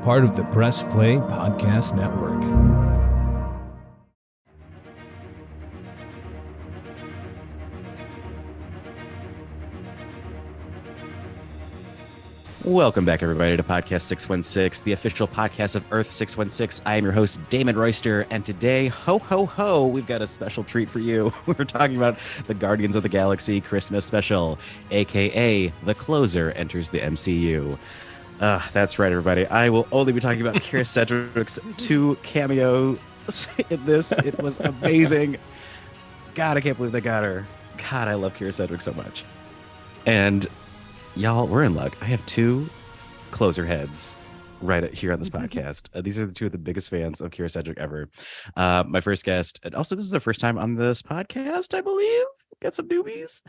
part of the Press Play Podcast Network. Welcome back, everybody, to Podcast 616, the official podcast of Earth 616. I am your host, Damon Royster, and today, ho, ho, ho, we've got a special treat for you. We're talking about the Guardians of the Galaxy Christmas special, a.k.a. The Closer Enters the MCU. That's right, everybody. I will only be talking about Kyra Sedgewick's 2 cameos in this. It was amazing. God, I can't believe they got her. God, I love Kyra Sedgewick so much. And y'all, we're in luck. I have 2 closer heads right here on this podcast. These are the 2 of the biggest fans of Kyra Sedgewick ever. My first guest, and also this is our first time on this podcast, I believe. Got some newbies.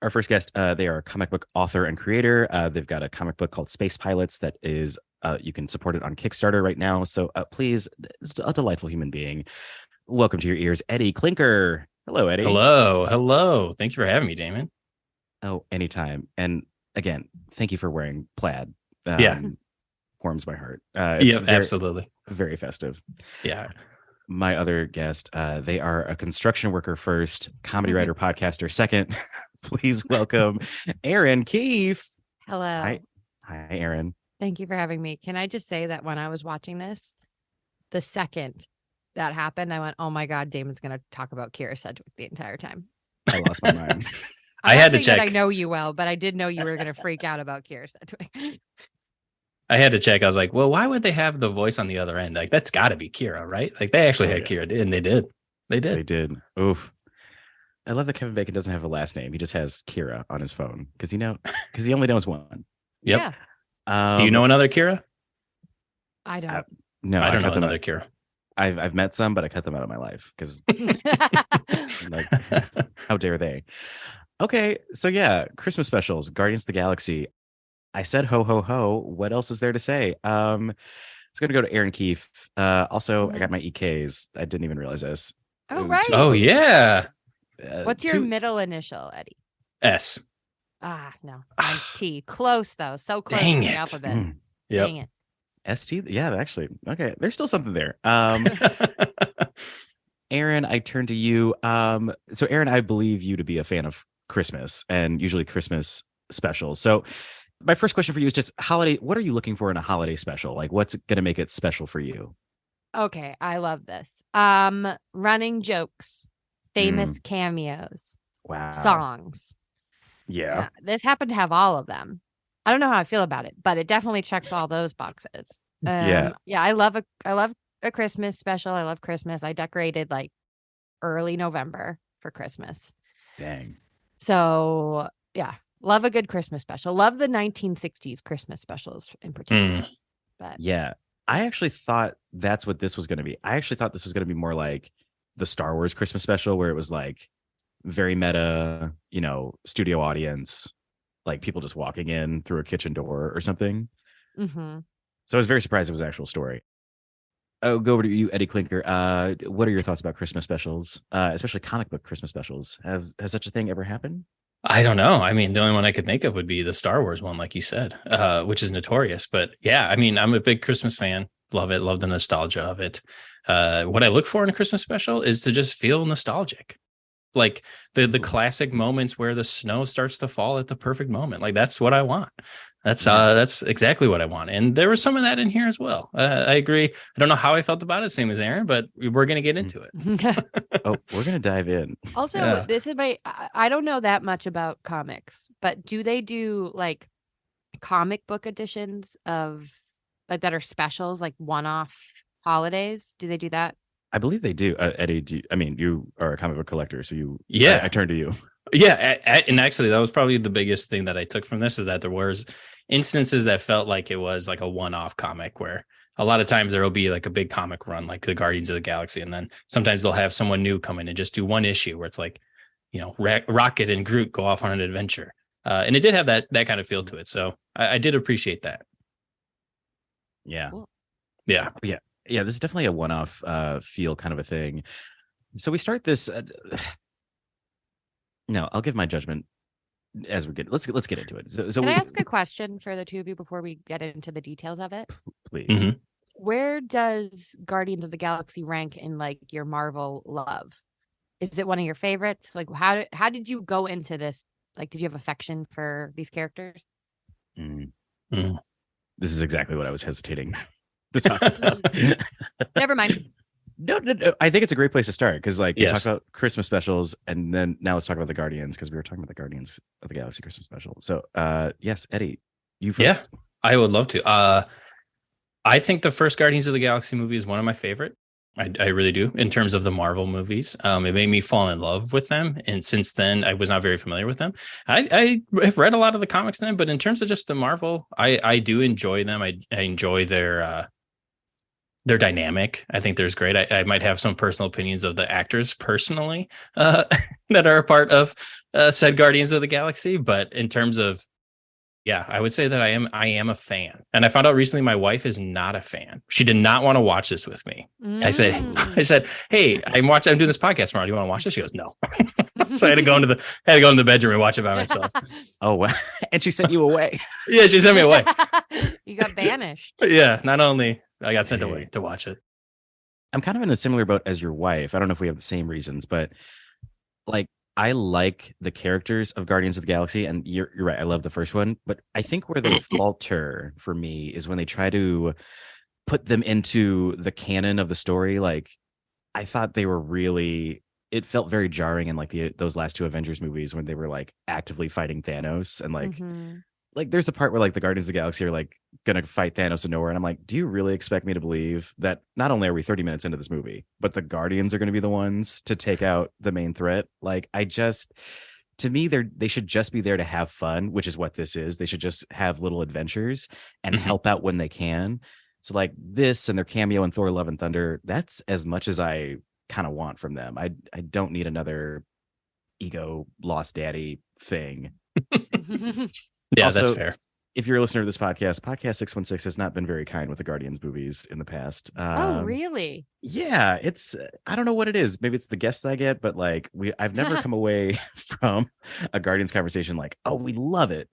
Our first guest, they are a comic book author and creator. They've got a comic book called Space Pilots that is, you can support it on Kickstarter right now. So please, a delightful human being. Welcome to your ears, Eddie Klinker. Hello, Eddie. Hello. Thank you for having me, Damon. Oh, anytime. And again, thank you for wearing plaid. Warms my heart. Yeah, absolutely. Very festive. Yeah. My other guest, they are a construction worker first, comedy writer, podcaster second. Please welcome Erin Keif. Hello. Hi, Erin. Thank you for having me. Can I just say that when I was watching this, the second that happened, I went, oh my God, Damon's going to talk about Kyra Sedgewick the entire time. I lost my mind. I had to check. I know you well, but I did know you were going to freak out about Kyra Sedgewick. I had to check. I was like, well, why would they have the voice on the other end? Like, that's got to be Kyra, right? Like, they actually had Kyra, and they did. They did. Oof. I love that Kevin Bacon doesn't have a last name. He just has Kyra on his phone because he only knows one. Yep. Yeah. Do you know another Kyra? I don't. No, I don't know another Kyra. I've met some, but I cut them out of my life because, like, how dare they? Okay, so yeah, Christmas specials, Guardians of the Galaxy. I said ho ho ho. What else is there to say? It's gonna go to Erin Keif. Also, I got my EKs. I didn't even realize this. Oh right. Oh yeah. What's your middle initial, Eddie? S. No, mine's T. Close though, so close Dang to the it. alphabet. Yep. Dang it. ST. Yeah, actually. Okay, there's still something there. Erin, I turn to you. So Erin, I believe you to be a fan of Christmas and usually Christmas specials. So my first question for you is just holiday. What are you looking for in a holiday special? Like, what's going to make it special for you? Okay, I love this. Running jokes, famous cameos, wow, songs. Yeah. This happened to have all of them. I don't know how I feel about it, but it definitely checks all those boxes. Yeah, I love a Christmas special. I love Christmas. I decorated like early November for Christmas. Dang. So yeah, love a good Christmas special. Love the 1960s Christmas specials in particular. But yeah, I actually thought that's what this was going to be. I actually thought this was going to be more like the Star Wars Christmas special, where it was like very meta, studio audience, like people just walking in through a kitchen door or something. Mm-hmm. So I was very surprised it was an actual story. Oh, go over to you, Eddie Klinker. What are your thoughts about Christmas specials, especially comic book Christmas specials? Has such a thing ever happened? I don't know. I mean, the only one I could think of would be the Star Wars one, like you said, which is notorious. But yeah, I mean, I'm a big Christmas fan. Love it. Love the nostalgia of it. What I look for in a Christmas special is to just feel nostalgic. Like the classic moments where the snow starts to fall at the perfect moment. Like that's what I want. That's exactly what I want. And there was some of that in here as well. I agree. I don't know how I felt about it, same as Erin, but we're going to get into it. Oh, we're going to dive in. Also, this is I don't know that much about comics, but do they do like comic book editions of like that are specials, like one-off holidays? Do they do that? I believe they do. Eddie, you are a comic book collector, so I turn to you. Yeah, and actually, that was probably the biggest thing that I took from this is that there was instances that felt like it was like a one-off comic where a lot of times there will be like a big comic run, like the Guardians of the Galaxy, and then sometimes they'll have someone new come in and just do one issue where it's like, Rocket and Groot go off on an adventure, and it did have that kind of feel to it. So I did appreciate that. Yeah, cool. Yeah. This is definitely a one-off feel kind of a thing. So we start this. No, I'll give my judgment as we get. Let's get into it. So can I ask a question for the two of you before we get into the details of it? please. Mhm. Where does Guardians of the Galaxy rank in like your Marvel love? Is it one of your favorites? Like how did you go into this? Like, did you have affection for these characters? Mm. Mhm. This is exactly what I was hesitating to talk about. Never mind. No. I think it's a great place to start because, like, we Yes. talked about Christmas specials, and then now let's talk about the Guardians because we were talking about the Guardians of the Galaxy Christmas special. So, yes, Eddie, you first. Yeah, I would love to. I think the first Guardians of the Galaxy movie is one of my favorite. I really do in terms of the Marvel movies. It made me fall in love with them, and since then I was not very familiar with them. I have read a lot of the comics then, but in terms of just the Marvel, I do enjoy them. I enjoy their dynamic. I think there's great. I might have some personal opinions of the actors personally that are a part of said Guardians of the Galaxy, but in terms of I would say that I am a fan. And I found out recently my wife is not a fan. She did not want to watch this with me. I said, "Hey, I'm doing this podcast tomorrow. Do you want to watch this?" She goes, "No." So I had to go into the bedroom and watch it by myself. Oh, wow. And she sent you away. Yeah, she sent me away. You got banished. Yeah, not only I got sent away to watch it. I'm kind of in a similar boat as your wife. I don't know if we have the same reasons, but like I like the characters of Guardians of the Galaxy, and you're right. I love the first one, but I think where they falter for me is when they try to put them into the canon of the story. Like I thought they were really. It felt very jarring in like those last two Avengers movies when they were like actively fighting Thanos and like. Mhm. Like there's a part where like the Guardians of the Galaxy are like gonna fight Thanos in Nowhere, and I'm like, do you really expect me to believe that not only are we 30 minutes into this movie, but the Guardians are gonna be the ones to take out the main threat? Like to me, they should just be there to have fun, which is what this is. They should just have little adventures and help out when they can. So like this and their cameo in Thor: Love and Thunder, that's as much as I kind of want from them. I don't need another ego lost daddy thing. Yeah, Also, that's fair. If you're a listener to this podcast 616 has not been very kind with the Guardians movies in the past. Oh, really? Yeah, I don't know what it is. Maybe it's the guests I get, but like I've never come away from a Guardians conversation like, oh, we love it.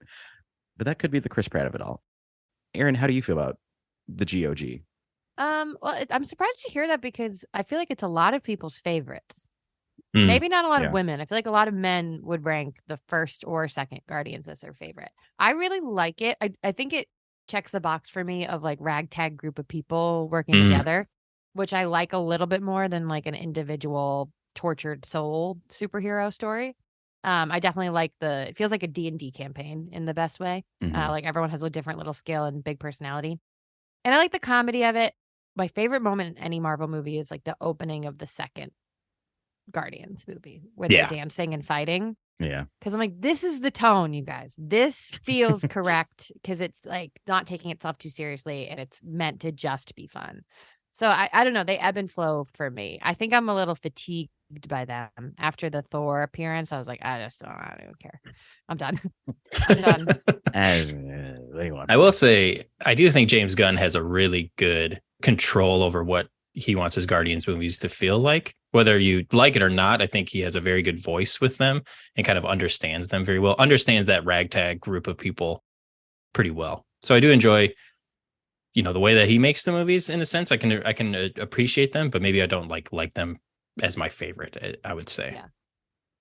But that could be the Chris Pratt of it all. Erin, how do you feel about the GOG? Well, I'm surprised to hear that because I feel like it's a lot of people's favorites. Mm. Maybe not a lot Yeah. of women. I feel like a lot of men would rank the first or second Guardians as their favorite. I really like it. I think it checks the box for me of like ragtag group of people working together, which I like a little bit more than like an individual tortured soul superhero story. I definitely like it feels like a D&D campaign in the best way. Mhm. Like everyone has a different little skill and big personality. And I like the comedy of it. My favorite moment in any Marvel movie is like the opening of the second Guardians movie where they're dancing and fighting. Yeah. Because I'm like, this is the tone, you guys. This feels correct because it's like not taking itself too seriously and it's meant to just be fun. So I don't know. They ebb and flow for me. I think I'm a little fatigued by them. After the Thor appearance, I was like, I don't care. I'm done. I'm done. I will say, I do think James Gunn has a really good control over what he wants his Guardians movies to feel like. Whether you like it or not, I think he has a very good voice with them and kind of understands them very well, understands that ragtag group of people pretty well. So I do enjoy, the way that he makes the movies in a sense. I can appreciate them, but maybe I don't like them as my favorite, I would say.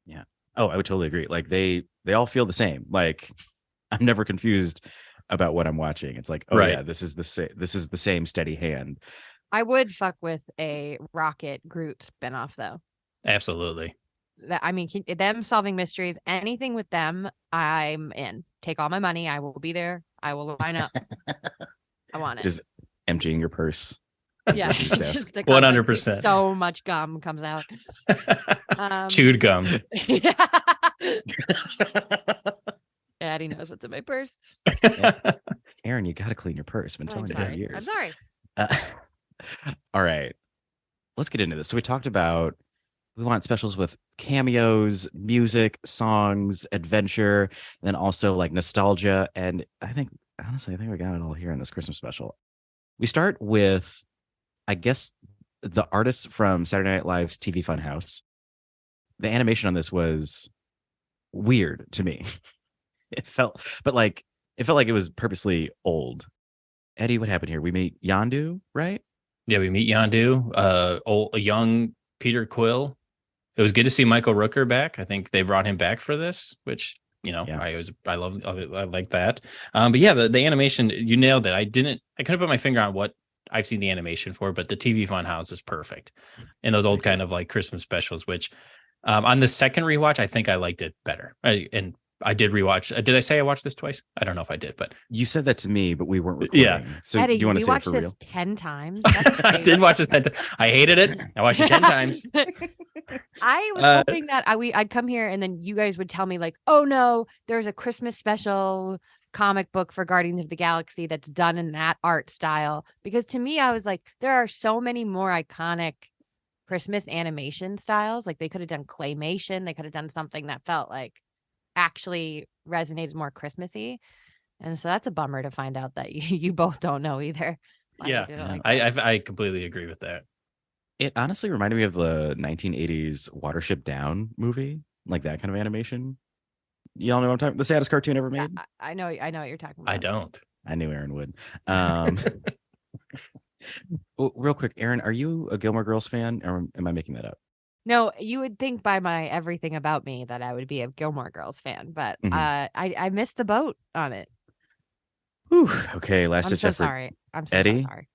Yeah. Oh, I would totally agree. Like they all feel the same. Like I'm never confused about what I'm watching. It's like, oh yeah, this is the same steady hand. I would fuck with a Rocket Groot spinoff though. Absolutely. Them solving mysteries, anything with them, I'm in. Take all my money. I will be there. I will line up. I want it. Just emptying your purse. Yeah, Just the 100%. So much gum comes out. Chewed gum. Yeah. Daddy knows what's in my purse. Erin, you got to clean your purse. I've been telling you for years. I'm sorry. All right, let's get into this. So we want specials with cameos, music, songs, adventure, and then also like nostalgia. And honestly, I think we got it all here in this Christmas special. We start with, I guess, the artists from Saturday Night Live's TV Funhouse. The animation on this was weird to me. It felt like it was purposely old. Eddie, what happened here? We meet Yondu, right? Yeah, we meet Yondu, a young Peter Quill. It was good to see Michael Rooker back. I think they brought him back for this, which, I like that. But yeah, the animation, you nailed it. I couldn't put my finger on what I've seen the animation for, but the TV Funhouse is perfect. And those old kind of like Christmas specials, which on the second rewatch, I think I liked it better. I did rewatch. Did I say I watched this twice? I don't know if I did, but you said that to me, but we weren't recording. Yeah. So Eddie, you want to say it watched for this real? 10 times. I did watch this 10 times. I hated it. I watched it 10 times. I was hoping that I'd come here and then you guys would tell me like, oh no, there's a Christmas special comic book for Guardians of the Galaxy that's done in that art style. Because to me, I was like, there are so many more iconic Christmas animation styles. Like they could have done claymation. They could have done something that felt like actually resonated more Christmassy. And so that's a bummer to find out that you both don't know either. Yeah, I completely agree with that. It honestly reminded me of the 1980s Watership Down movie, like that kind of animation. Y'all know what I'm talking about? The saddest cartoon ever made? I know what you're talking about. I don't. I knew Aaron would. Well, real quick, Aaron, are you a Gilmore Girls fan, or am I making that up? No, you would think by my everything about me that I would be a Gilmore Girls fan, but I missed the boat on it. Whew. Okay, last I'm ditch so effort. sorry. I'm so Eddie? sorry.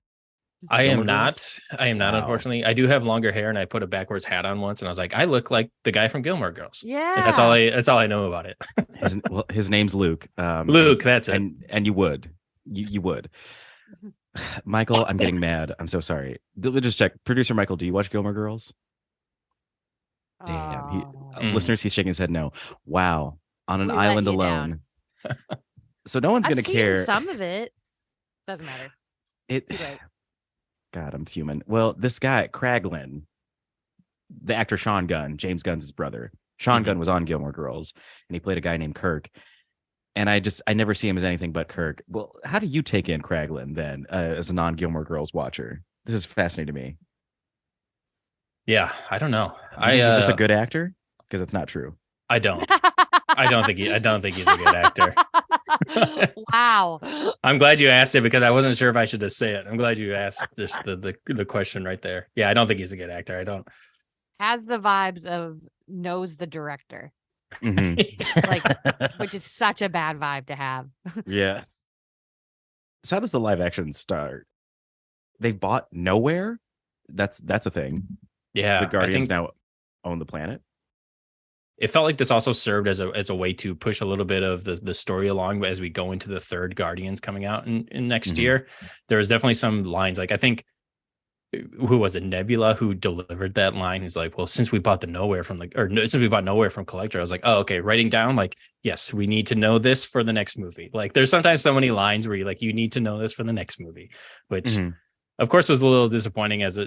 I am Gilmore not. I am not, Wow. unfortunately. I do have longer hair, and I put a backwards hat on once, and I was like, I look like the guy from Gilmore Girls. Yeah, And that's all I know about it. His name's Luke. Luke, that's it. And you would. You would. Michael, I'm getting mad. I'm so sorry. We'll just check. Producer Michael, do you watch Gilmore Girls? Damn. Listeners, he's shaking his head no. Wow. On an We let island you alone. So no one's I've going to seen care. some of it. Doesn't matter. It. Too late. God, I'm fuming. Well, this guy, Kraglin, the actor Sean Gunn, James Gunn's brother. Sean Gunn was on Gilmore Girls, and he played a guy named Kirk. And I never see him as anything but Kirk. Well, how do you take in Kraglin then as a non-Gilmore Girls watcher? This is fascinating to me. Yeah, I don't know. He's just a good actor? Because it's not true. I don't. I don't think he's a good actor. Wow. I'm glad you asked it because I wasn't sure if I should just say it. I'm glad you asked this the question right there. Yeah, I don't think he's a good actor. I don't. Has the vibes of knows the director. Mm-hmm. Like, which is such a bad vibe to have. Yeah. So how does the live action start? They bought Knowhere? That's a thing. Yeah. The Guardians now own the planet. It felt like this also served as a way to push a little bit of the story along as we go into the third Guardians coming out in next year. There was definitely some lines, like I think, who was it, Nebula, who delivered that line? He's like, well, since we bought Knowhere from Collector, I was like, oh, okay, writing down like, yes, we need to know this for the next movie. Like there's sometimes so many lines where you need to know this for the next movie, which of course was a little disappointing as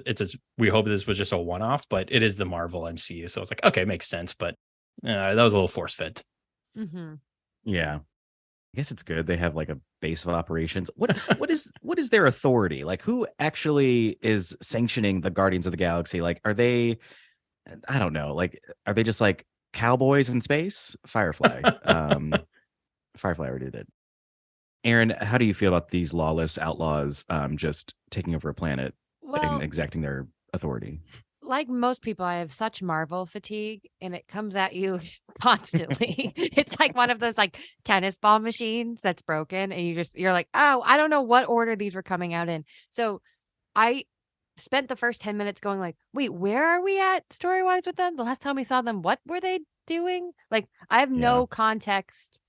we hope this was just a one-off, but it is the Marvel MCU. So it's like, okay, makes sense. But that was a little force-fed. Yeah. I guess it's good. They have like a base of operations. What is their authority? Like who actually is sanctioning the Guardians of the Galaxy? Like, are they, I don't know, like, are they just like cowboys in space? Firefly. Firefly already did. Aaron, how do you feel about these lawless outlaws just taking over a planet and exacting their authority? Like most people, I have such Marvel fatigue and it comes at you constantly. It's like one of those like tennis ball machines that's broken and you're like, oh, I don't know what order these were coming out in. So I spent the first 10 minutes going like, wait, where are we at story-wise with them? The last time we saw them, what were they doing? Like, I have no context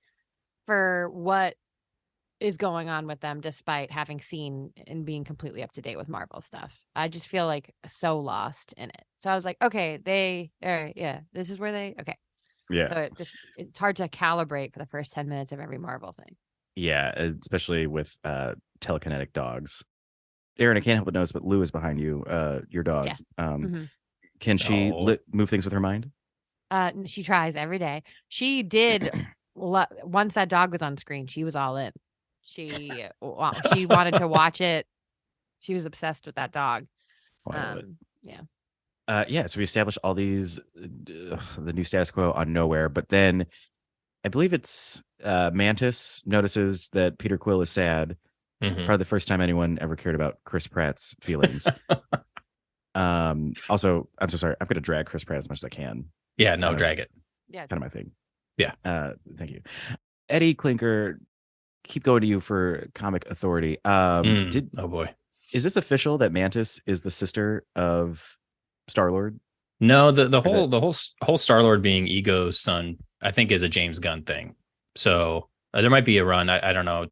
for what is going on with them despite having seen and being completely up to date with Marvel stuff. I just feel like so lost in it. So I was like, okay, this is where okay. Yeah. So it's hard to calibrate for the first 10 minutes of every Marvel thing. Yeah, especially with telekinetic dogs. Aaron, I can't help but notice, but Lou is behind you, your dog. Yes. Can she move things with her mind? She tries every day. She did once that dog was on screen, she was all in. She wanted to watch it. She was obsessed with that dog. Yeah. So we established all these, the new status quo on Knowhere, but then I believe it's Mantis notices that Peter Quill is sad Probably the first time anyone ever cared about Chris Pratt's feelings. Also, I'm so sorry. I'm going to drag Chris Pratt as much as I can. Yeah, no, drag it. Yeah. Kind of my thing. Yeah. Thank you. Eddie Klinker, keep going to you for comic authority. Oh boy. Is this official that Mantis is the sister of Star-Lord? No, the whole Star-Lord being Ego's son, I think, is a James Gunn thing. So there might be a run. I don't know.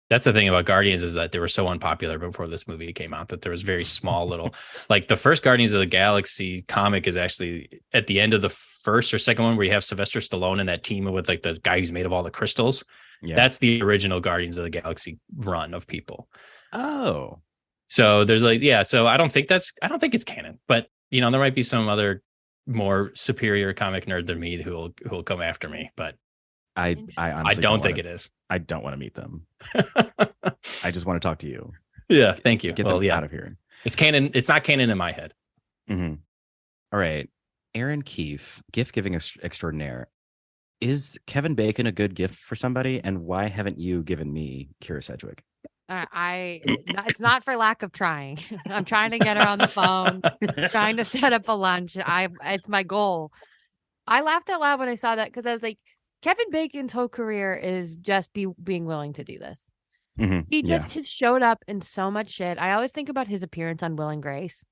That's the thing about Guardians, is that they were so unpopular before this movie came out that there was very small little, like the first Guardians of the Galaxy comic is actually at the end of the first or second one, where you have Sylvester Stallone and that team with like the guy who's made of all the crystals. Yeah. That's the original Guardians of the Galaxy run of people. Oh, so there's like, yeah. So I don't think it's canon, but there might be some other more superior comic nerd than me who will come after me, but I honestly don't think it is. I don't want to meet them. I just want to talk to you. Yeah, thank you. Get them out of here. It's canon. It's not canon in my head. Mm-hmm. All right, Erin Keif, gift giving extraordinaire. Is Kevin Bacon a good gift for somebody, and why haven't you given me Kyra Sedgewick? It's not for lack of trying. I'm trying to get her on the phone, trying to set up a lunch. It's my goal. I laughed out loud when I saw that, because I was like, Kevin Bacon's whole career is just being willing to do this. Mm-hmm. He just has showed up in so much shit. I always think about his appearance on Will and Grace.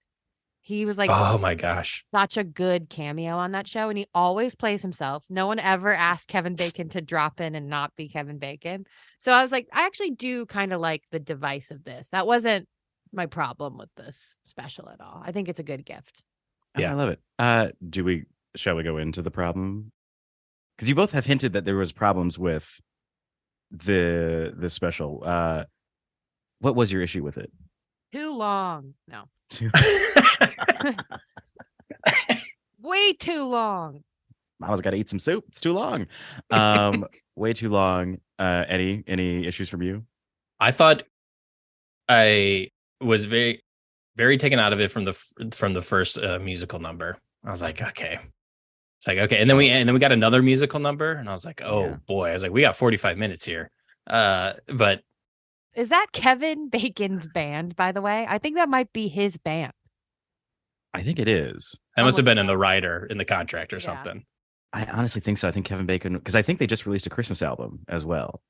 He was like, oh my gosh, such a good cameo on that show. And he always plays himself. No one ever asked Kevin Bacon to drop in and not be Kevin Bacon. So I was like, I actually do kind of like the device of this. That wasn't my problem with this special at all. I think it's a good gift. Yeah, I love it. Shall we go into the problem? Because you both have hinted that there was problems with the special. What was your issue with it? Too long. No. Way too long. Mama's got to eat some soup. It's too long. Way too long. Eddie, any issues from you? I thought I was very, very taken out of it from the first musical number. I was like, okay. It's like, okay. And then we got another musical number, and I was like, oh boy. I was like, we got 45 minutes here. But is that Kevin Bacon's band, by the way? I think that might be his band. I think it is. That must have been in the rider, in the contract or something. I honestly think so. I think Kevin Bacon, because I think they just released a Christmas album as well.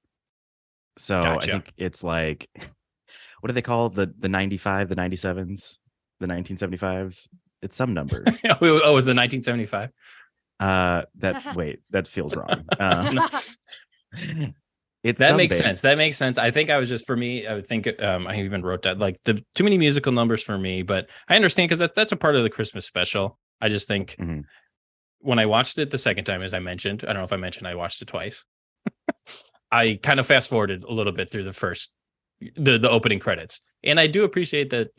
So gotcha. I think it's like, what do they call the 95, the 97s, the 1975s? It's some numbers. Oh, it was the 1975? That feels wrong. That makes sense. That makes sense. I think I was just, for me, I would think I even wrote that, like, the too many musical numbers for me, but I understand, because that's a part of the Christmas special. I just think when I watched it the second time, as I mentioned, I don't know if I mentioned I watched it twice. I kind of fast forwarded a little bit through the opening credits, and I do appreciate that,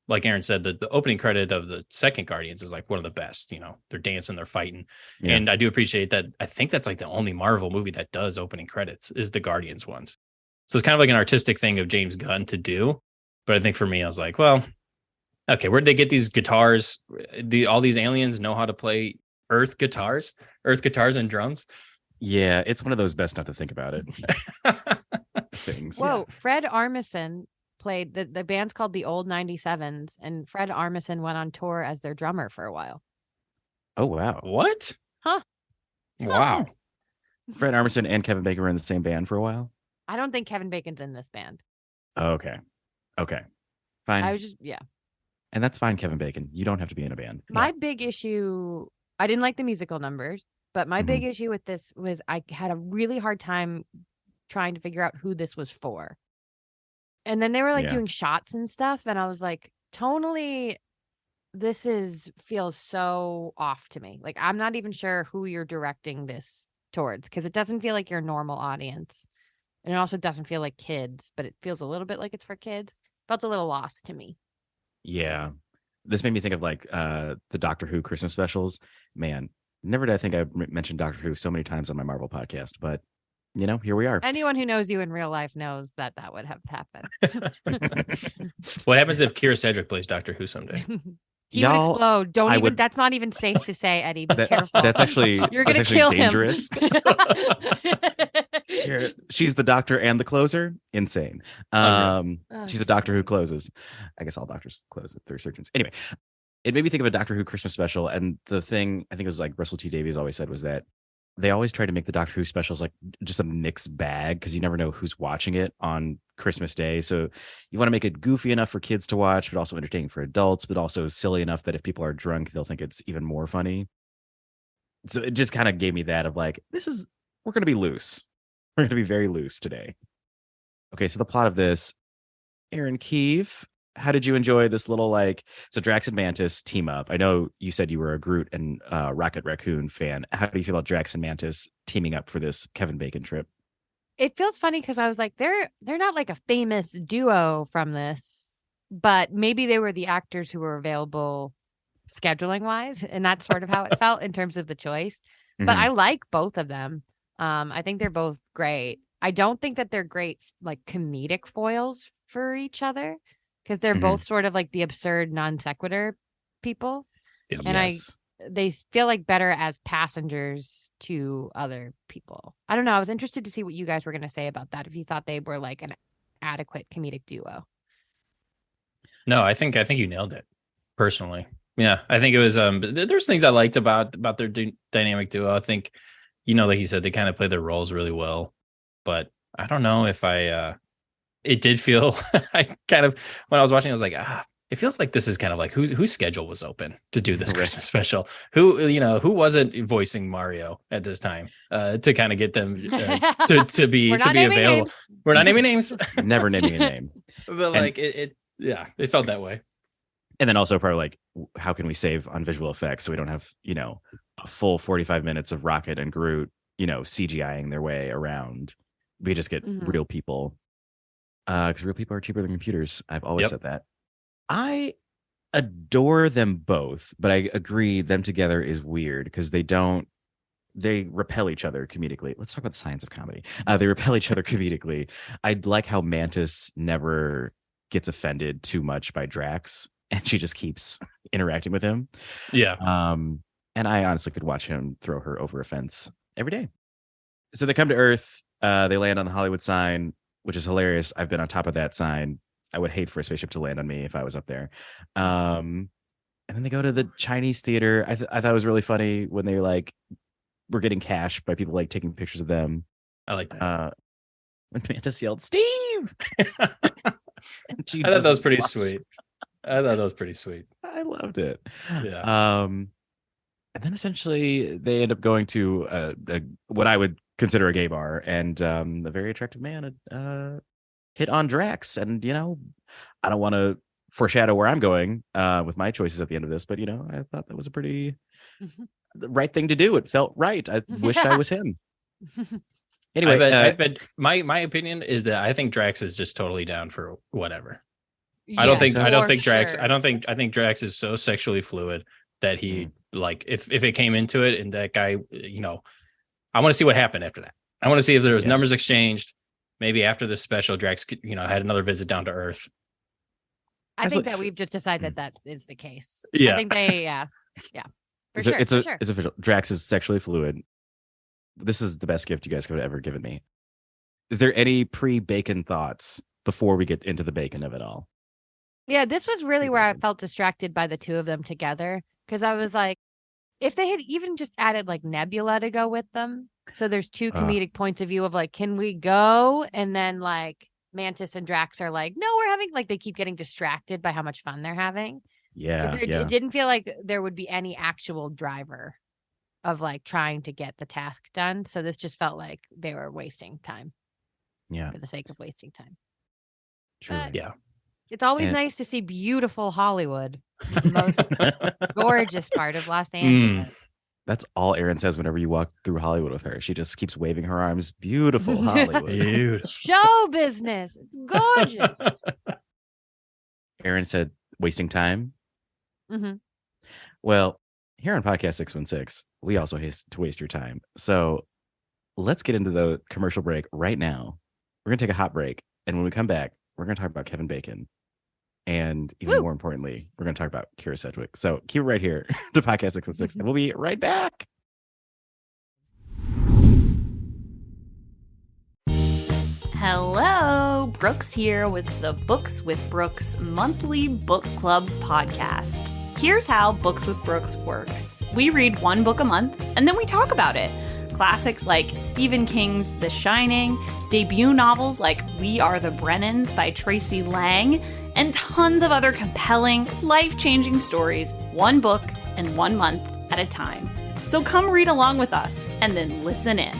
like Erin said, the opening credit of the second Guardians is like one of the best. They're dancing, they're fighting. Yeah. And I do appreciate that. I think that's like the only Marvel movie that does opening credits is the Guardians ones. So it's kind of like an artistic thing of James Gunn to do. But I think for me, I was like, well, okay, where'd they get these guitars? All these aliens know how to play earth guitars and drums. Yeah, it's one of those best not to think about it things. Whoa, yeah. Fred Armisen played the band's called the Old 97s, and Fred Armisen went on tour as their drummer for a while. Oh wow. What? Huh. Wow. Fred Armisen and Kevin Bacon were in the same band for a while? I don't think Kevin Bacon's in this band. Oh, okay. Fine. I was just And that's fine, Kevin Bacon. You don't have to be in a band. My big issue, I didn't like the musical numbers, but my big issue with this was I had a really hard time trying to figure out who this was for. And then they were like doing shots and stuff. And I was like, tonally, this feels so off to me. Like, I'm not even sure who you're directing this towards, because it doesn't feel like your normal audience. And it also doesn't feel like kids, but it feels a little bit like it's for kids. Felt a little lost to me. Yeah. This made me think of like the Doctor Who Christmas specials. Man, never did I think I mentioned Doctor Who so many times on my Marvel podcast, but here we are. Anyone who knows you in real life knows that would have happened. What happens if Kyra Sedgewick plays Doctor Who someday? He would explode. That's not even safe to say, Eddie. Be careful. That's actually you're gonna kill dangerous. him. She's the doctor and the closer. Insane. She's a doctor who closes. I guess all doctors close if they're surgeons. Anyway, it made me think of a Doctor Who Christmas special. And the thing I think it was like Russell T Davies always said was that they always try to make the Doctor Who specials like just a mixed bag because you never know who's watching it on Christmas Day. So you want to make it goofy enough for kids to watch, but also entertaining for adults, but also silly enough that if people are drunk, they'll think it's even more funny. So it just kind of gave me that of like, we're going to be loose. We're going to be very loose today. Okay, so the plot of this, Erin Keif, how did you enjoy this little so Drax and Mantis team up? I know you said you were a Groot and Rocket Raccoon fan. How do you feel about Drax and Mantis teaming up for this Kevin Bacon trip? It feels funny because I was like, they're not like a famous duo from this, but maybe they were the actors who were available scheduling wise, and that's sort of how it felt in terms of the choice. But I like both of them. I think they're both great. I don't think that they're great like comedic foils for each other because they're both sort of like the absurd non sequitur people. Yeah. And they feel like better as passengers to other people. I don't know. I was interested to see what you guys were going to say about that. If you thought they were like an adequate comedic duo. No, I think you nailed it personally. Yeah, I think it was. There's things I liked about their dynamic duo. I think, like you said, they kind of play their roles really well. But I don't know if it did feel. I kind of when I was watching, I was like, it feels like this is kind of like whose schedule was open to do this Christmas special. Who wasn't voicing Mario at this time to kind of get them to be available. Names. We're not naming names. Never naming a name. But it felt that way. And then also probably like, how can we save on visual effects so we don't have, a full 45 minutes of Rocket and Groot, CGIing their way around. We just get real people. Because real people are cheaper than computers. I've always said that. I adore them both, but I agree them together is weird because they repel each other comedically. Let's talk about the science of comedy. They repel each other comedically. I like how Mantis never gets offended too much by Drax. And she just keeps interacting with him. Yeah. And I honestly could watch him throw her over a fence every day. So they come to Earth. They land on the Hollywood sign, which is hilarious. I've been on top of that sign. I would hate for a spaceship to land on me if I was up there. And then they go to the Chinese theater. I thought it was really funny when they were getting cash by people taking pictures of them. I like that. When Mantis yelled, "Steve!" I thought that was pretty sweet. I loved it. Yeah. And then essentially they end up going to what I would consider a gay bar, and a very attractive man hit on Drax. And I don't want to foreshadow where I'm going with my choices at the end of this, but I thought that was a pretty the right thing to do. It felt right. I wished I was him. Anyway, my opinion is that I think Drax is just totally down for whatever. Yeah, I think Drax is so sexually fluid that he if it came into it and that guy, I want to see what happened after that. I want to see if there was numbers exchanged. Maybe after this special, Drax, had another visit down to Earth. I think that we've just decided that is the case. Yeah. I think they, yeah. It's official. Drax is sexually fluid. This is the best gift you guys could have ever given me. Is there any pre-bacon thoughts before we get into the bacon of it all? Yeah, this was really where I felt distracted by the two of them together. Because I was like, if they had even just added Nebula to go with them. So there's two comedic points of view of can we go? And then Mantis and Drax are no, we're having they keep getting distracted by how much fun they're having. Yeah. It didn't feel like there would be any actual driver of trying to get the task done. So this just felt like they were wasting time. Yeah. For the sake of wasting time. True. Yeah. It's always nice to see beautiful Hollywood, the most gorgeous part of Los Angeles. That's all Erin says whenever you walk through Hollywood with her. She just keeps waving her arms. Beautiful Hollywood. Beautiful. Show business. It's gorgeous. Erin said, wasting time. Mm-hmm. Well, here on Podcast 616, we also hate to waste your time. So let's get into the commercial break right now. We're going to take a hot break. And when we come back, we're going to talk about Kevin Bacon. And even more importantly, we're going to talk about Kyra Sedgewick. So keep it right here to Podcast 616, and we'll be right back. Brooks here with the Books with Brooks monthly book club podcast. Here's how Books with Brooks works. We read one book a month, and then we talk about it. Classics like Stephen King's The Shining, debut novels like We Are the Brennans by Tracy Lang, and tons of other compelling, life-changing stories, one book and 1 month at a time. So come read along with us, and then listen in.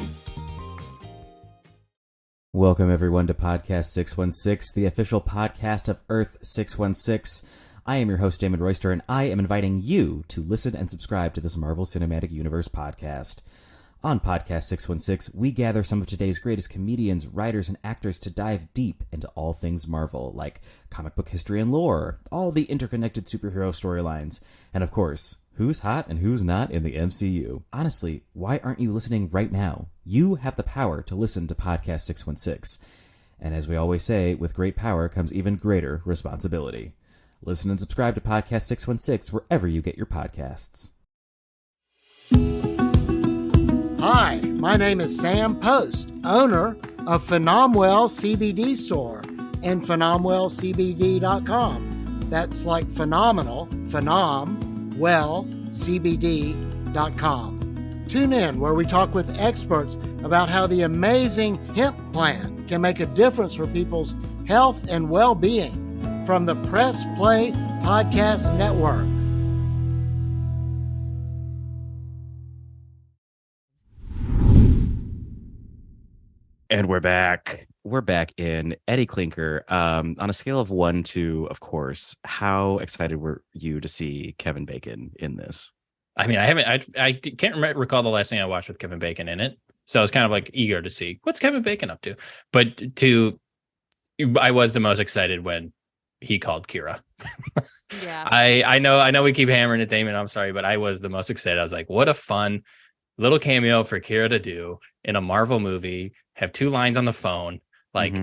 Welcome, everyone, to Podcast 616, the official podcast of Earth 616. I am your host, Damon Royster, and I am inviting you to listen and subscribe to this Marvel Cinematic Universe podcast. On Podcast 616, we gather some of today's greatest comedians, writers, and actors to dive deep into all things Marvel, like comic book history and lore, all the interconnected superhero storylines, and of course, who's hot and who's not in the MCU. Honestly, why aren't you listening right now? You have the power to listen to Podcast 616. And as we always say, with great power comes even greater responsibility. Listen and subscribe to Podcast 616 wherever you get your podcasts. Hi, my name is Sam Post, owner of Phenomenal CBD Store and PhenomenalCBD.com. That's like phenomenal, CBD.com. Tune in where we talk with experts about how the amazing hemp plant can make a difference for people's health and well-being from the Press Play Podcast Network. And we're back. We're back in Eddie Klinker. On a scale of 1 to, of course, how excited were you to see Kevin Bacon in this? I mean, I can't recall the last thing I watched with Kevin Bacon in it. So I was kind of like eager to see what's Kevin Bacon up to. But I was the most excited when he called Kyra. Yeah. I know we keep hammering it, Damon. I'm sorry, but I was the most excited. I was like, what a fun little cameo for Kyra to do in a Marvel movie. Have 2 lines on the phone, like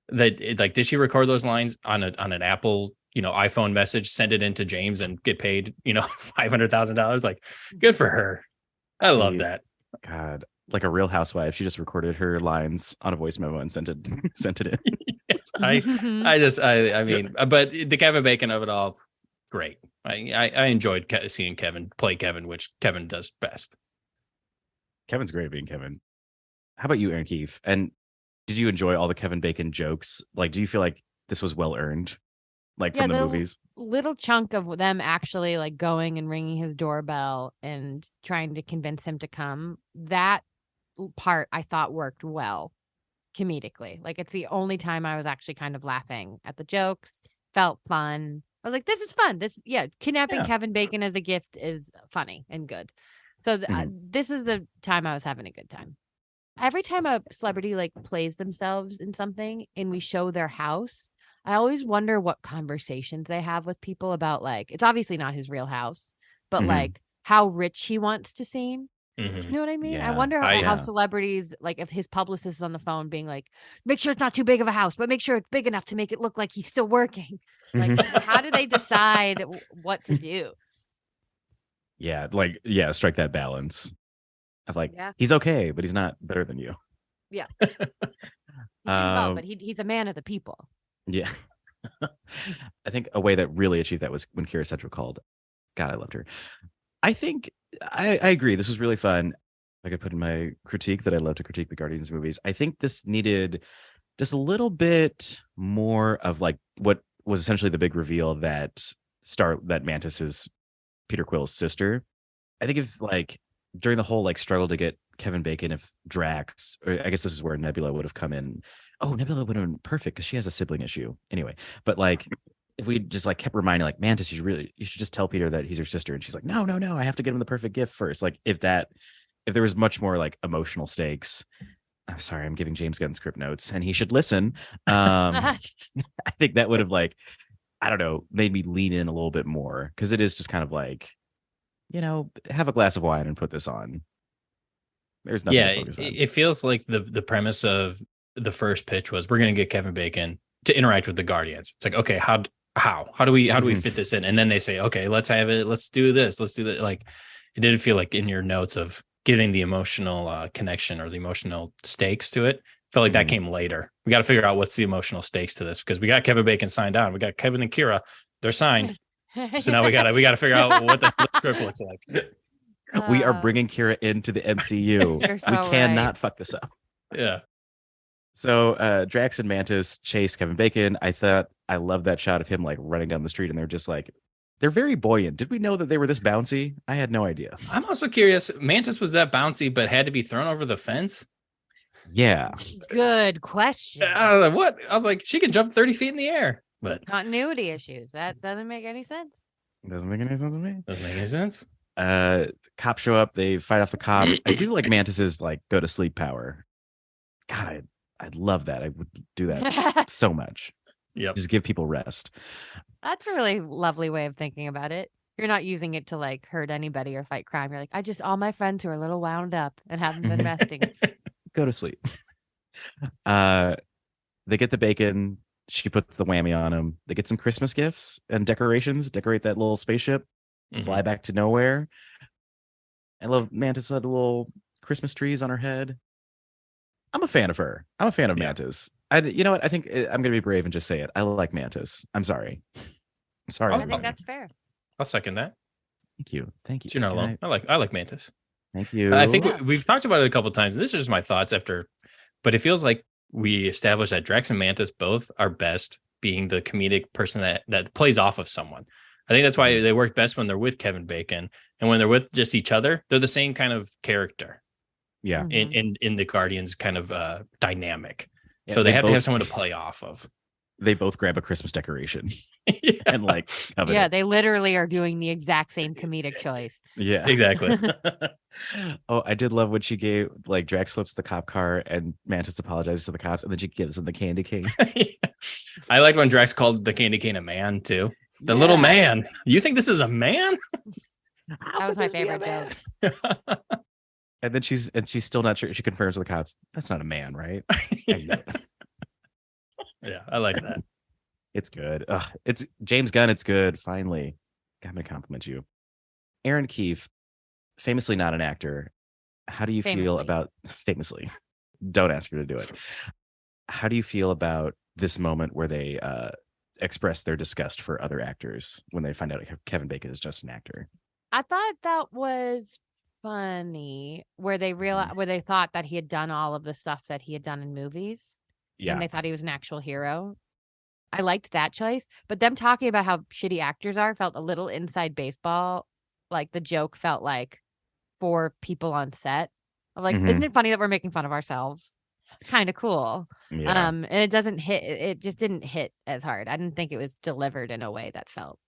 that. Did she record those lines on an Apple, iPhone message, send it into James, and get paid, $500,000? Like, good for her. I love that. God, like a Real Housewife, she just recorded her lines on a voice memo and sent it in. Yes, I mean, but the Kevin Bacon of it all, great. I enjoyed seeing Kevin play Kevin, which Kevin does best. Kevin's great at being Kevin. How about you, Erin Keif? And did you enjoy all the Kevin Bacon jokes? Like, do you feel like this was well earned, like from the movies? Little chunk of them actually like going and ringing his doorbell and trying to convince him to come. That part I thought worked well comedically. Like, it's the only time I was actually kind of laughing at the jokes. Felt fun. I was like, this is fun. Kidnapping Kevin Bacon as a gift is funny and good. So this is the time I was having a good time. Every time a celebrity like plays themselves in something and we show their house, I always wonder what conversations they have with people about, like, it's obviously not his real house, but like how rich he wants to seem. Do you know what I mean? Yeah. I wonder how celebrities, like, if his publicist is on the phone being like, make sure it's not too big of a house, but make sure it's big enough to make it look like he's still working. Like, how do they decide what to do? Yeah, strike that balance of like, he's okay, but he's not better than you. Yeah. He's involved, but he's a man of the people. Yeah. I think a way that really achieved that was when Kyra Sedgewick called. God, I loved her. I think I agree. This was really fun. I could put in my critique that I love to critique the Guardians movies. I think this needed just a little bit more of like what was essentially the big reveal that Mantis is Peter Quill's sister. I think if like during the whole like struggle to get Kevin Bacon, if Drax, or I guess this is where Nebula would have come in. Oh, Nebula would have been perfect because she has a sibling issue anyway. But like, if we just like kept reminding like Mantis, you should just tell Peter that he's your sister, and she's like, no, I have to get him the perfect gift first. Like if there was much more like emotional stakes. I'm sorry, I'm giving James Gunn script notes, and he should listen. I think that would have like, I don't know, made me lean in a little bit more, because it is just kind of like, have a glass of wine and put this on. There's nothing to focus on. It feels like the premise of the first pitch was, we're going to get Kevin Bacon to interact with the Guardians. It's like, okay, how do we fit this in? And then they say, okay, let's have it. Let's do this. Let's do that. Like, it didn't feel like in your notes of giving the emotional connection or the emotional stakes to it. Felt like that came later. We got to figure out what's the emotional stakes to this, because we got Kevin Bacon signed on. We got Kevin and Kyra, they're signed. So now we got to figure out what the script looks like. We are bringing Kyra into the MCU. So we cannot right. fuck this up. Yeah. So Drax and Mantis chase Kevin Bacon. I love that shot of him like running down the street, and they're just like, they're very buoyant. Did we know that they were this bouncy? I had no idea. I'm also curious. Mantis was that bouncy, but had to be thrown over the fence? Yeah. Good question. I was like, what? I was like, she can jump 30 feet in the air, but Continuity issues. That doesn't make any sense. Doesn't make any sense to me. doesn't make any sense. Cops show up. They fight off the cops. I do like Mantis's like go to sleep power. God, I'd love that. I would do that so much. Yep. Just give people rest. That's a really lovely way of thinking about it. You're not using it to like hurt anybody or fight crime. You're like, all my friends who are a little wound up and haven't been resting. Go to sleep. They get the bacon. She puts the whammy on him. They get some Christmas gifts and decorations. Decorate that little spaceship. Fly back to Knowhere. I love Mantis had little Christmas trees on her head. I'm a fan of her. I'm a fan of Mantis. You know what? I think I'm gonna be brave and just say it. I like Mantis. I'm sorry. I'm sorry. I think that's fair. I'll second that. Thank you. Thank you. You're not alone. I like Mantis. Thank you. I think we've talked about it a couple of times, and this is just my thoughts after, but it feels like we established that Drax and Mantis both are best being the comedic person that plays off of someone. I think that's why they work best when they're with Kevin Bacon, and when they're with just each other, they're the same kind of character. Yeah. In the Guardians kind of dynamic. Yeah, so they have to have someone to play off of. They both grab a Christmas decoration and like cover Yeah, it. they literally are doing the exact same comedic choice. Yeah, exactly. Oh, I did love when she gave like Drax flips the cop car and Mantis apologizes to the cops, and then she gives him the candy cane. I liked when Drax called the candy cane a man too. The little man. You think this is a man? That was my favorite joke. And then she's still not sure. She confirms with the cops, that's not a man, right? Yeah, I like that. It's good. It's James Gunn. It's good. Finally, I'm gonna compliment you. Erin Keif, famously not an actor. How do you feel about famously? Don't ask her to do it. How do you feel about this moment where they express their disgust for other actors when they find out Kevin Bacon is just an actor? I thought that was funny, where they realized, where they thought that he had done all of the stuff that he had done in movies. Yeah. And they thought he was an actual hero. I liked that choice, but them talking about how shitty actors are felt a little inside baseball. Like the joke felt like for people on set. I'm like, isn't it funny that we're making fun of ourselves? Kind of cool. Yeah. And it doesn't hit. It just didn't hit as hard. I didn't think it was delivered in a way that felt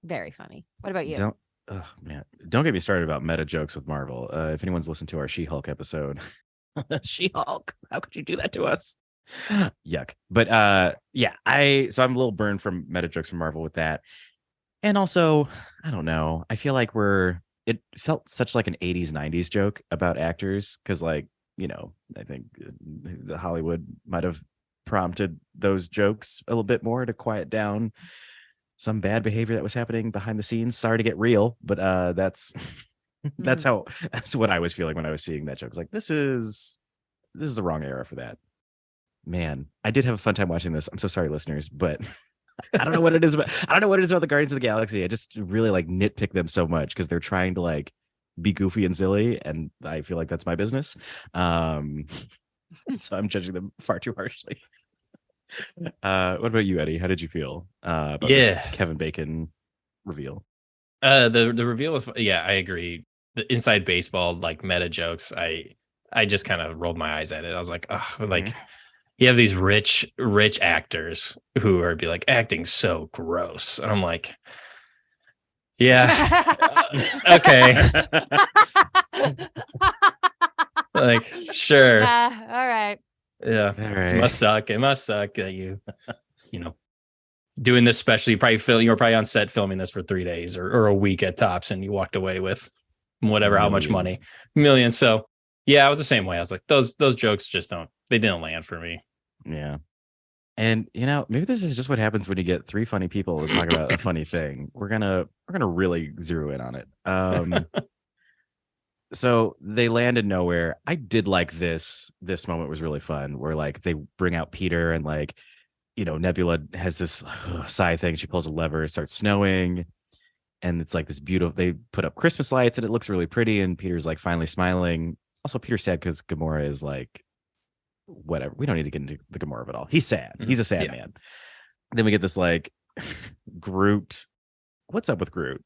very funny. What about you? Don't get me started about meta jokes with Marvel. If anyone's listened to our She-Hulk episode, She-Hulk, how could you do that to us? Yuck. But so I'm a little burned from meta jokes from Marvel with that. And also, I don't know. I feel like it felt such like an 80s, 90s joke about actors. Cause like, I think Hollywood might have prompted those jokes a little bit more to quiet down some bad behavior that was happening behind the scenes. Sorry to get real, but that's what I was feeling when I was seeing that joke. I was like, this is the wrong era for that. Man, I did have a fun time watching this. I'm so sorry, listeners, but I don't know what it is about the Guardians of the Galaxy. I just really like nitpick them so much because they're trying to like be goofy and silly, and I feel like that's my business. So I'm judging them far too harshly. What about you, Eddie? How did you feel about this Kevin Bacon reveal? The reveal was I agree. The inside baseball like meta jokes, I just kind of rolled my eyes at it. I was like, oh, like you have these rich actors who are be like acting so gross. And I'm like, yeah, okay. Like, sure. All right. Yeah. All right. It must suck that you doing this special. You were probably on set filming this for 3 days or a week at tops, and you walked away with whatever, how much money, millions. So yeah, I was the same way. I was like, those jokes just didn't land for me. Yeah. And maybe this is just what happens when you get three funny people to talk about a funny thing. We're gonna really zero in on it. So they land in Knowhere. I did like this. This moment was really fun where like they bring out Peter and like, Nebula has this sigh thing. She pulls a lever, it starts snowing. And it's like this beautiful, they put up Christmas lights and it looks really pretty. And Peter's like finally smiling. Also, Peter's sad because Gamora is like, whatever. We don't need to get into the Gamora of it all. He's sad. He's a sad man. Then we get this like Groot. What's up with Groot?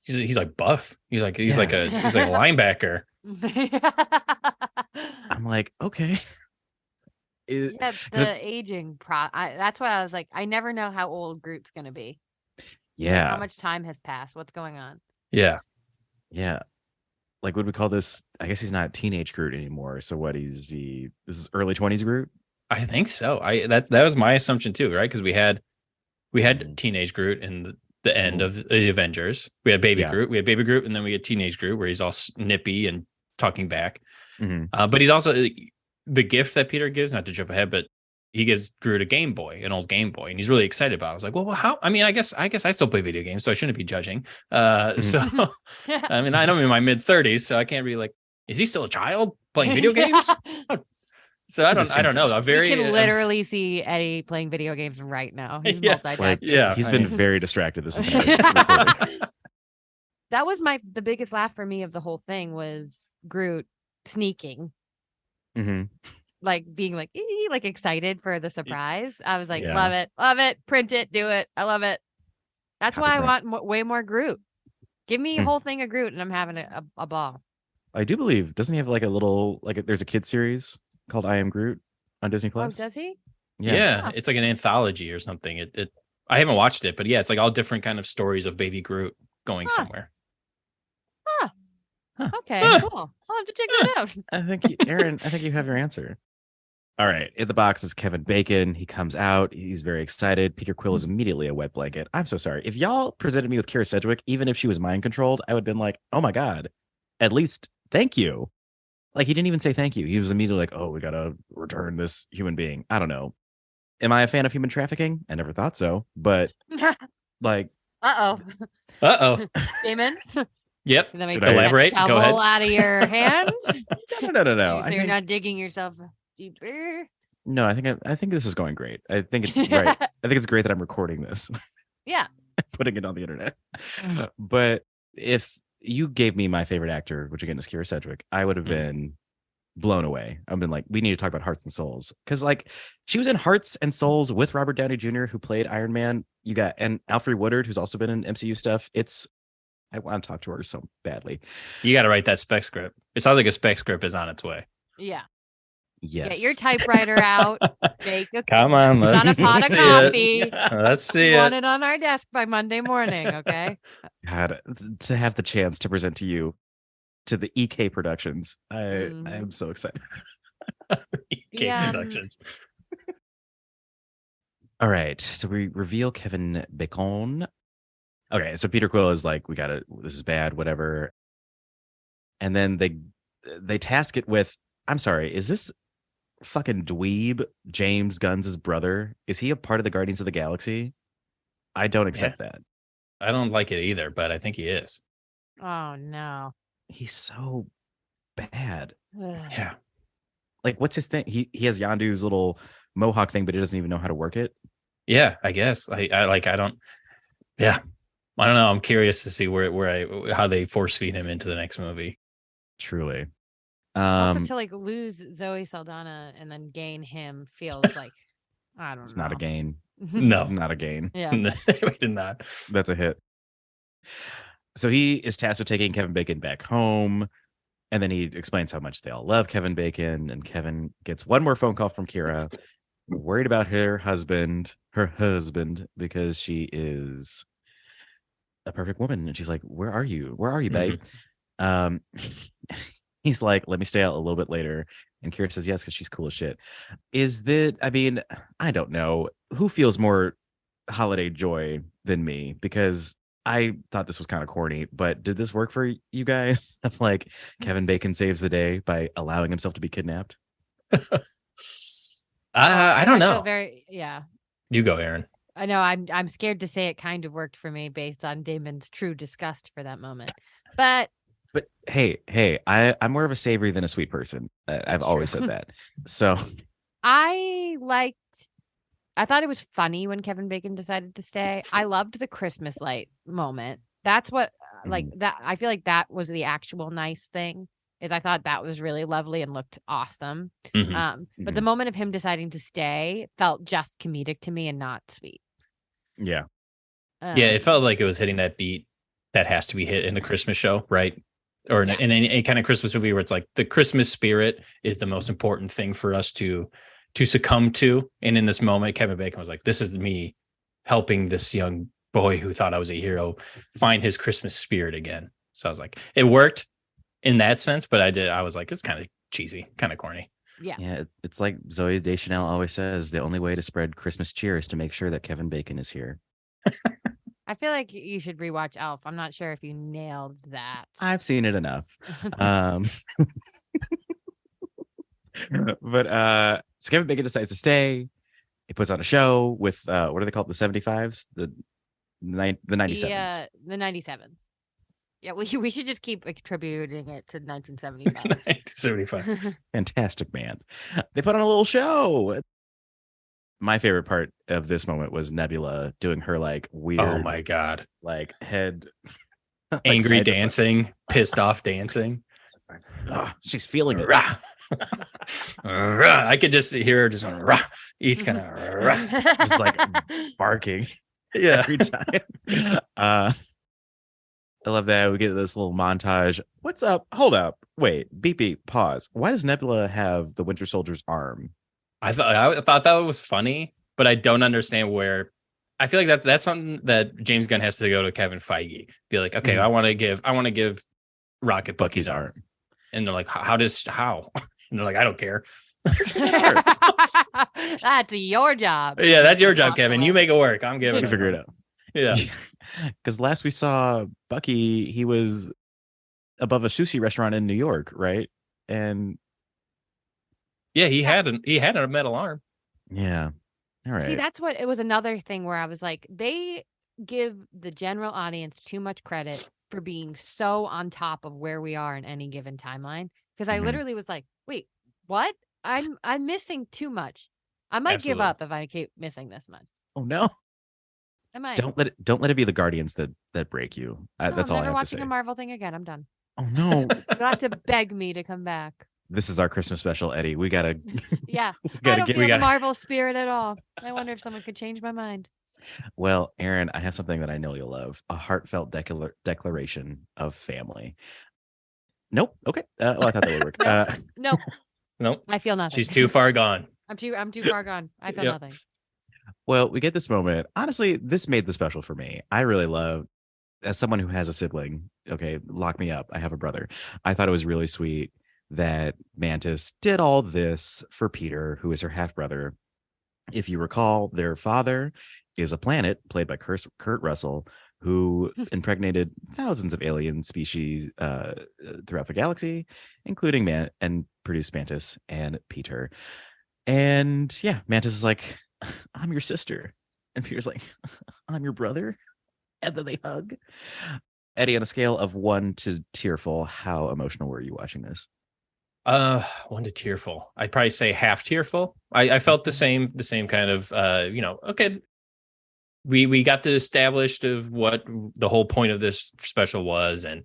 He's like buff. He's like a linebacker. I'm like, okay. The aging that's why I was like, I never know how old Groot's gonna be. Yeah. Like, how much time has passed? What's going on? Yeah. Like, what do we call this? I guess he's not teenage Groot anymore. So what is he? This is early 20s Groot? I think so. That was my assumption too, right? Because we had teenage Groot in the end of the Avengers. We had baby Groot. We had baby Groot, and then we had teenage Groot, where he's all snippy and talking back. But he's also the gift that Peter gives. Not to jump ahead, but he gives Groot a Game Boy, an old Game Boy, and he's really excited about it. I was like, well, how? I mean, I guess I still play video games, so I shouldn't be judging. So, I mean, I'm in my mid 30s, so I can't be like, is he still a child playing video games? So I don't know. You can literally see Eddie playing video games right now. He's multitasking. He's been very distracted this entire recording. That was the biggest laugh for me of the whole thing was Groot sneaking, like being like excited for the surprise. I was like, love it, print it, do it. I love it. That's why I want way more Groot. Give me a whole thing of Groot, and I'm having a ball. I do believe, doesn't he have like a little there's a kid series called I Am Groot on Disney Plus? Oh, does he? Yeah. It's like an anthology or something. It I haven't watched it, but yeah, it's like all different kind of stories of baby Groot going somewhere. Okay, cool. I'll have to check that out. I think Erin, you have your answer. All right. In the box is Kevin Bacon. He comes out. He's very excited. Peter Quill is immediately a wet blanket. I'm so sorry. If y'all presented me with Kyra Sedgewick, even if she was mind controlled, I would have been like, oh my God, at least thank you. Like, he didn't even say thank you. He was immediately like, oh, we got to return this human being. I don't know. Am I a fan of human trafficking? I never thought so. But like. Uh-oh. Damon? Yep. Should I elaborate? Go ahead. Out of your hands? No. So you're not digging yourself deeper? No, I think this is going great. I think it's right. I think it's great that I'm recording this. Yeah. Putting it on the internet. But if you gave me my favorite actor, which again is Kyra Sedgewick, I would have been blown away. I've been like, we need to talk about Hearts and Souls, because like she was in Hearts and Souls with Robert Downey Jr., who played Iron Man. You got and Alfred Woodard, who's also been in MCU stuff. I want to talk to her so badly. You got to write that spec script. It sounds like a spec script is on its way. Yeah. Yes. Get your typewriter out. Come on, let's on a pot of coffee. Let's see Want it on our desk by Monday morning, okay? God, to have the chance to present to you to the EK Productions. I am so excited. EK Productions. All right, so we reveal Kevin Bacon. Okay, so Peter Quill is like, this is bad, whatever. And then they task it with, I'm sorry, is this fucking dweeb James Gunn's brother? Is he a part of the Guardians of the Galaxy? I don't accept that. I don't like it either, but I think he is. Oh no. He's so bad. Yeah. Like, what's his thing? He has Yondu's little mohawk thing, but he doesn't even know how to work it. Yeah, I guess. I don't know. I'm curious to see how they force feed him into the next movie. Truly. Also, to like lose Zoe Saldana and then gain him feels like, I don't know. It's not a gain. No, it's not a gain. Yeah, we did not. That's a hit. So he is tasked with taking Kevin Bacon back home, and then he explains how much they all love Kevin Bacon. And Kevin gets one more phone call from Kyra, worried about her husband, because she is a perfect woman, and she's like, "Where are you? Where are you, babe?" He's like, "Let me stay out a little bit later." And Kyra says, "Yes," because she's cool as shit. I don't know who feels more holiday joy than me, because I thought this was kind of corny, but did this work for you guys? Like, Kevin Bacon saves the day by allowing himself to be kidnapped. I don't know. You go, Erin. I know I'm scared to say it kind of worked for me based on Damon's true disgust for that moment. But But hey, I'm more of a savory than a sweet person. I've always said that. So I thought it was funny when Kevin Bacon decided to stay. I loved the Christmas light moment. That's what that I feel like that was the actual nice thing. Is I thought that was really lovely and looked awesome. But the moment of him deciding to stay felt just comedic to me and not sweet. Yeah. Yeah, it felt like it was hitting that beat that has to be hit in a Christmas show, right? Or in any kind of Christmas movie where it's like the Christmas spirit is the most important thing for us to succumb to. And in this moment, Kevin Bacon was like, this is me helping this young boy who thought I was a hero find his Christmas spirit again. So I was like, it worked in that sense, but I was like, it's kind of cheesy, kind of corny. Yeah. It's like Zoe Deschanel always says, the only way to spread Christmas cheer is to make sure that Kevin Bacon is here. I feel like you should rewatch Elf. I'm not sure if you nailed that. I've seen it enough. But so Kevin Bacon decides to stay. He puts on a show with what are they called? The 75s? The 97s. The 97s. Yeah, we should just keep attributing it to 1975. 1975. Fantastic band. They put on a little show. My favorite part of this moment was Nebula doing her like weird, oh my God, like head angry like, dancing, pissed off dancing. She's feeling it. Rah. Rah. I could just hear her just going, rah. Each kind of just like barking every time. I love that. We get this little montage. What's up? Hold up. Wait. Beep beep. Pause. Why does Nebula have the Winter Soldier's arm? I thought that was funny, but I don't understand where. I feel like that's something that James Gunn has to go to Kevin Feige. Be like, okay, I want to give Rocket Bucky's arm, and they're like, how? And they're like, I don't care. That's your job. Yeah, that's your job, Kevin. You make it work. I'm giving. You figure it out. Yeah. Because last we saw Bucky, he was above a sushi restaurant in New York, right? And yeah, he had a metal arm. Yeah. All right. See, that's what it was. Another thing where I was like, they give the general audience too much credit for being so on top of where we are in any given timeline. Because I literally was like, wait, what? I'm missing too much. I might give up if I keep missing this much. Oh no. I might. Don't let it be the Guardians that break you. That's all I have to say. I'm never watching a Marvel thing again. I'm done. Oh no. You'll have to beg me to come back. This is our Christmas special, Eddie. We gotta. Yeah, I don't feel the Marvel spirit at all. I wonder if someone could change my mind. Well, Erin, I have something that I know you'll love: a heartfelt declaration of family. Nope. Okay. Well, I thought that would work. Nope. I feel nothing. She's too far gone. I'm too far gone. I feel nothing. Well, we get this moment. Honestly, this made the special for me. I really love, as someone who has a sibling. Okay, lock me up. I have a brother. I thought it was really sweet that Mantis did all this for Peter, who is her half brother. If you recall, their father is a planet played by Kurt Russell, who impregnated thousands of alien species throughout the galaxy, including and produced Mantis and Peter. And yeah, Mantis is like, I'm your sister. And Peter's like, I'm your brother. And then they hug. Eddie, on a scale of 1 to tearful, how emotional were you watching this? 1 to tearful. I'd probably say half tearful. I felt the same kind of okay. We got the established of what the whole point of this special was, and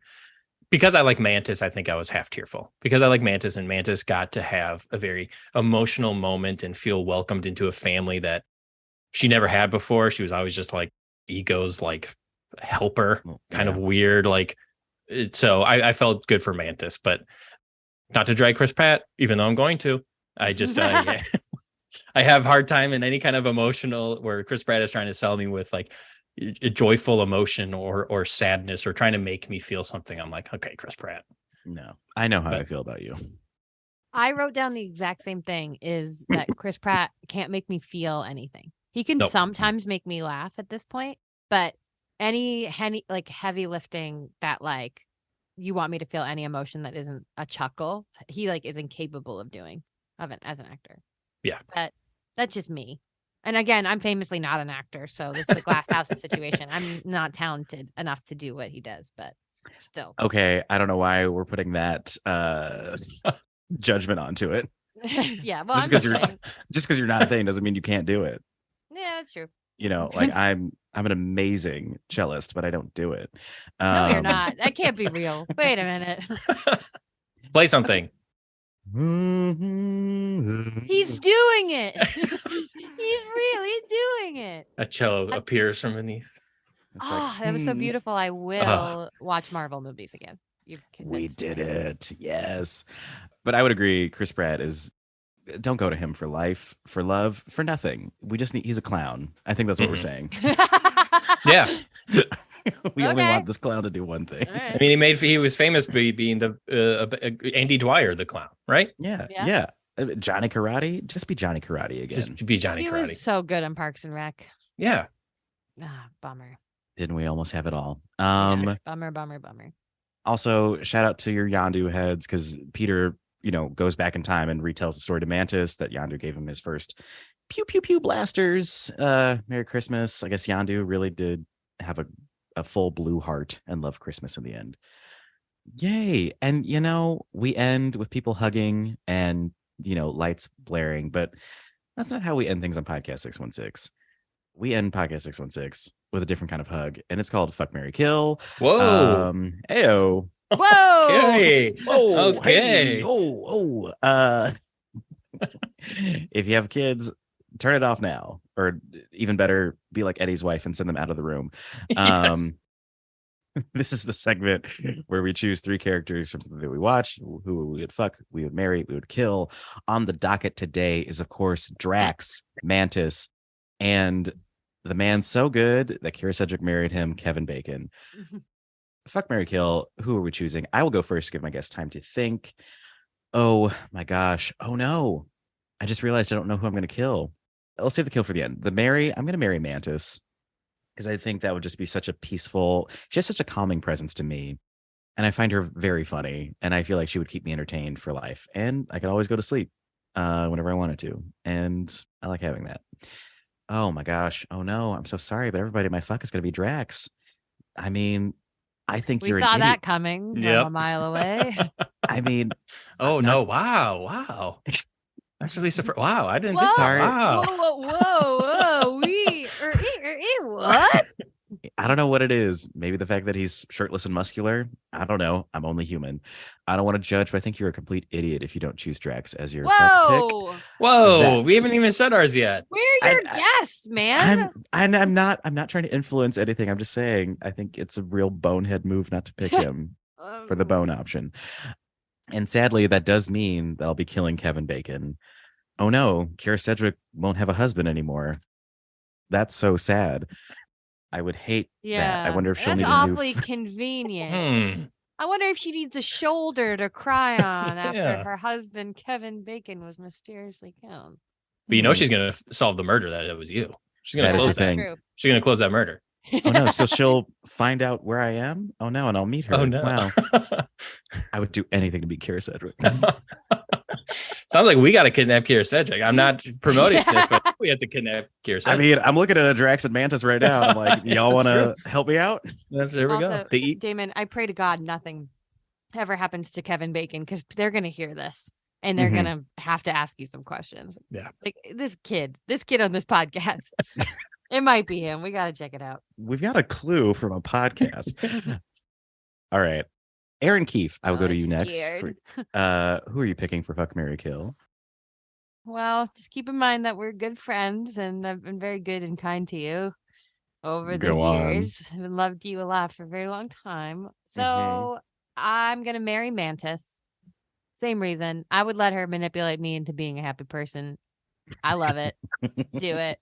because I like Mantis, I think I was half tearful because I like Mantis, and Mantis got to have a very emotional moment and feel welcomed into a family that she never had before. She was always just like Ego's like helper, kind of weird, like. So I felt good for Mantis, but not to drag Chris Pratt, even though I'm going to. I just I have hard time in any kind of emotional where Chris Pratt is trying to sell me with like a joyful emotion or sadness or trying to make me feel something. I'm like, okay, Chris Pratt. No, I know how I feel about you. I wrote down the exact same thing, is that Chris Pratt can't make me feel anything. He can sometimes make me laugh at this point, but any like heavy lifting that like you want me to feel any emotion that isn't a chuckle, he like is incapable of doing as an actor. Yeah. That's just me. And again, I'm famously not an actor, so this is a glass house situation. I'm not talented enough to do what he does, but Still. Okay, I don't know why we're putting that judgment onto it. Yeah, well, Just because you're not a thing doesn't mean you can't do it. Yeah, that's true. Like I'm an amazing cellist, but I don't do it. No, you're not. That can't be real. Wait a minute. Play something. He's doing it. He's really doing it. A cello appears from beneath. That was so beautiful. I will watch Marvel movies again. We did it. Yes. But I would agree. Chris Pratt don't go to him for life, for love, for nothing. He's a clown. I think that's what we're saying. Yeah. We only want this clown to do one thing. Right. I mean, he was famous being the Andy Dwyer, the clown, right? Yeah. Johnny Karate. Just be Johnny Karate again. Just be Johnny He Karate. was so good on Parks and Rec. Yeah. Bummer. Didn't we almost have it all? Bummer. Also, shout out to your Yondu heads, because Peter, goes back in time and retells the story to Mantis that Yondu gave him his first pew pew pew blasters. Merry Christmas. I guess Yondu really did have a full blue heart and love Christmas in the end. Yay. And we end with people hugging and lights blaring, but that's not how we end things on Podcast 616. We end Podcast 616 with a different kind of hug, and it's called Fuck, Marry, Kill. Whoa. Ayo. Whoa. Okay. Whoa. Okay. Hey. Oh. If you have kids, turn it off now, or even better, be like Eddie's wife and send them out of the room. Yes. This is the segment where we choose 3 characters from something that we watch, who we would fuck, we would marry, we would kill. On the docket today is, of course, Drax, Mantis, and the man so good that Kyra Sedgewick married him, Kevin Bacon. Fuck, marry, kill. Who are we choosing? I will go first to give my guests time to think. Oh my gosh. Oh no. I just realized I don't know who I'm going to kill. I'll save the kill for the end. I'm going to marry Mantis, because I think that would just be such a peaceful, she has such a calming presence to me. And I find her very funny. And I feel like she would keep me entertained for life. And I could always go to sleep whenever I wanted to. And I like having that. Oh my gosh. Oh no. I'm so sorry. But everybody, my fuck is going to be Drax. I mean, I think We you're saw an that idiot. coming from Yep. a mile away. I mean, Oh, no. Wow. That's really surprising. Wow. I didn't think so. Sorry. Wow. Whoa. What? I don't know what it is. Maybe the fact that he's shirtless and muscular. I don't know. I'm only human. I don't want to judge, but I think you're a complete idiot if you don't choose Drax as your first pick. Whoa. We haven't even said ours yet. We're your guests, man. I'm not trying to influence anything. I'm just saying I think it's a real bonehead move not to pick him for the bone option. And sadly, that does mean that I'll be killing Kevin Bacon. Oh no, Kyra Sedgewick won't have a husband anymore. That's so sad. I would hate that. I wonder if she'll That's need awfully a new... convenient. I wonder if she needs a shoulder to cry on after Yeah. her husband Kevin Bacon was mysteriously killed. But she's going to solve the murder that it was you. She's going That to is close the that. thing. True. She's going to close that murder. Oh no, so she'll find out where I am? Oh no, and I'll meet her. Oh, no. Wow. I would do anything to beat Kyra Sedgewick. Sounds like we got to kidnap Kyra Sedgewick. I'm not promoting this, but we have to kidnap Kyra Sedgewick. I mean, I'm looking at a Drax and Mantis right now. I'm like, y'all want to help me out? There we go. Also, Damon, I pray to God nothing ever happens to Kevin Bacon, because they're going to hear this and they're going to have to ask you some questions. Yeah. Like this kid on this podcast. It might be him. We got to check it out. We've got a clue from a podcast. All right. Erin Keif, I will go to you next. Scared. Who are you picking for Fuck, Marry, Kill? Well, just keep in mind that we're good friends and I've been very good and kind to you over the Go on. years. I've loved you a lot for a very long time. So I'm going to marry Mantis. Same reason. I would let her manipulate me into being a happy person. I love it. Do it.